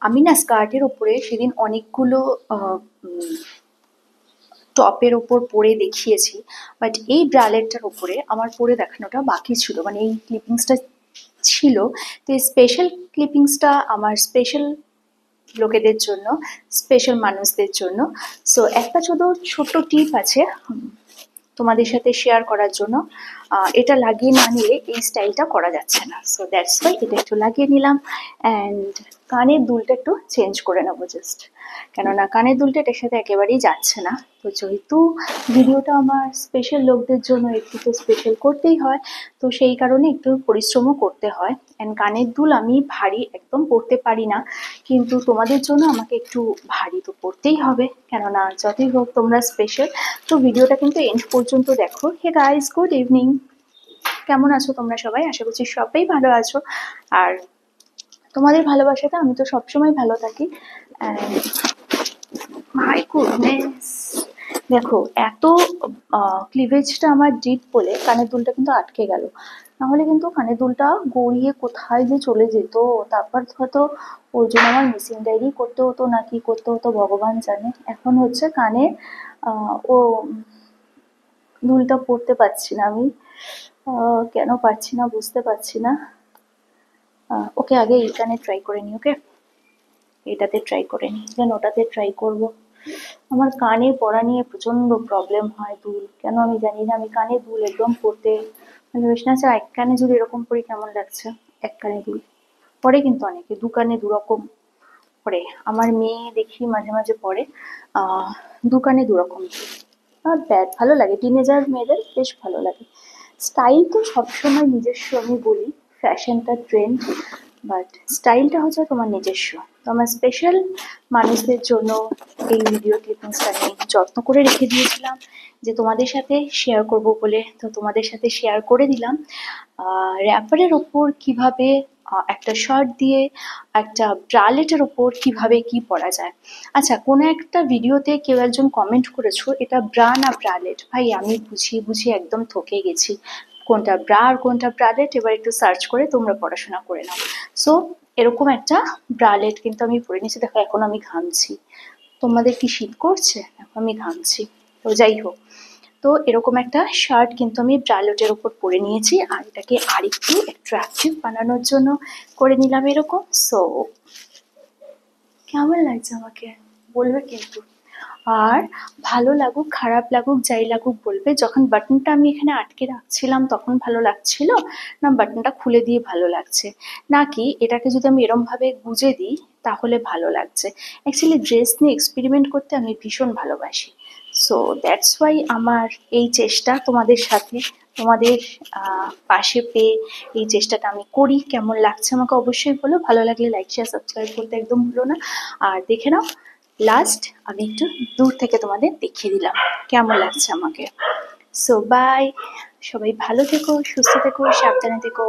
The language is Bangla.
আমি না স্কার্টের ওপরে সেদিন অনেকগুলো টপের ওপর পরে দেখিয়েছি, বাট এই ব্রালেটটার ওপরে আমার পরে দেখানোটা বাকি ছিল, মানে এই ক্লিপিংসটা ছিল। তো এই স্পেশাল ক্লিপিংসটা আমার স্পেশাল লোকেদের জন্য, স্পেশাল মানুষদের জন্য। সো একটা ছোট্ট টিপ আছে তোমাদের সাথে শেয়ার করার জন্য। এটা লাগিয়ে না নিলে এই স্টাইলটা করা যাচ্ছে না, সো দ্যাটস ওয়াই এটা একটু লাগিয়ে নিলাম। অ্যান্ড কানের দুলটা একটু চেঞ্জ করে নেবো জাস্ট, কেননা কানের দুলটা এটার সাথে একেবারেই যাচ্ছে না। তো যেহেতু ভিডিওটা আমার স্পেশাল লোকদের জন্য, একটু তো স্পেশাল করতেই হয়, তো সেই কারণে একটু পরিশ্রমও করতে হয়। অ্যান্ড কানের দুল আমি ভারী একদম পরতে পারি না, কিন্তু তোমাদের জন্য আমাকে একটু ভারী তো পরতেই হবে, কেননা যতই হোক তোমরা স্পেশাল। তো ভিডিওটা কিন্তু এন্ড পর্যন্ত দেখো। হে গাইস, গুড ইভিনিং, কেমন আছো তোমরা সবাই? আশা করছি সবাই ভালো আছো। আর তোমাদের ভালোবাসাতে আমি তো সবসময় ভালো থাকি। মাই গুডনেস, দেখো এত ক্লিভেজটা আমার ডিপ বলে কানের দুলটা কিন্তু আটকে গেল, নাহলে কিন্তু কানের দুলটা গড়িয়ে কোথায় যে চলে যেত। তারপর হয়তো ওর জন্য আমার মিসিং ডায়েরি করতে হতো, না কি করতে হতো ভগবান জানে। এখন হচ্ছে কানে ও দুলটা পরতে পারছি না আমি, কেন পারছি না বুঝতে পারছি না। ওকে, আগে এই কানে ট্রাই করে নিই। ওকে, এটাতে ট্রাই করে নিই, দেন ওটাতে ট্রাই করব। আমার কানে পড়া নিয়ে প্রচন্ড প্রবলেম হয়, দুল কেন আমি জানি না। আমি কানে দুল একদম পরতে ভালোবাসি না। আচ্ছা, এক কানে যদি এরকম পরি কেমন লাগছে? এক কানে দুল পরে কিন্তু অনেকে দু কানে দু রকম পরে। আমার মেয়ে দেখি মাঝে মাঝে পরে দু কানে দু রকম দুল। নট ব্যাড, ভালো লাগে, টিনেজার মেয়েদের বেশ ভালো লাগে। স্টাইল তো সবসময় নিজস্ব, আমি বলি ফ্যাশনটা ট্রেন্ড, বাট স্টাইলটা হচ্ছে তোমার নিজস্ব। তো আমার স্পেশাল মানুষদের জন্য এই ভিডিও ক্লিপিংসটা আমি যত্ন করে রেখে দিয়েছিলাম যে তোমাদের সাথে শেয়ার করব বলে, তো তোমাদের সাথে শেয়ার করে দিলাম। র্যাপারের ওপর কিভাবে একটা শার্ট দিয়ে একটা ব্রালেটের ওপর কিভাবে কি পরা যায়। আচ্ছা, কোনো একটা ভিডিওতে কেউ একজন কমেন্ট করেছো এটা ব্রা না ব্রালেট। ভাই আমি বুঝিয়ে একদম থকে গেছি, কোনটা ব্রা আর কোনটা ব্রালেট এবার একটু সার্চ করে তোমরা পড়াশোনা করে নাও। সো এরকম একটা ব্রালেট কিন্তু আমি পরে নিয়েছি, দেখো এখন আমি ঘামছি। তোমাদের কি শীত করছে? এখন আমি ঘামছি। তো যাই হোক, তো এরকম একটা শার্ট কিন্তু আমি ব্রালেটের উপর পরে নিয়েছি, আর এটাকে আরেকটু অ্যাট্রাকটিভ বানানোর জন্য করে নিলাম এরকম। সো কেমন লাগছে আমাকে বলবে কিন্তু। আর ভালো লাগুক খারাপ লাগুক যাই লাগুক বলবে। যখন বাটনটা আমি এখানে আটকে রাখছিলাম তখন ভালো লাগছিল না, বাটনটা খুলে দিয়ে ভালো লাগছে, নাকি এটাকে যদি আমি এরম ভাবে গুজে দিই তাহলে ভালো লাগছে? অ্যাকচুয়ালি ড্রেস নিয়ে এক্সপেরিমেন্ট করতে আমি ভীষণ ভালোবাসি। সো দ্যাটস ওয়াই আমার এই চেষ্টা তোমাদের সাথে, তোমাদের পাশে পেয়ে এই চেষ্টাটা আমি করি। কেমন লাগছে আমাকে অবশ্যই বলো, ভালো লাগলে লাইক শেয়ার সাবস্ক্রাইব করতে একদম ভুলো না। আর দেখে নাও, লাস্ট আমি একটু দূর থেকে তোমাদের দেখিয়ে দিলাম কেমন লাগছে আমাকে। সো বাই, সবাই ভালো থেকো, সুস্থ থেকো, সাবধানে থেকো।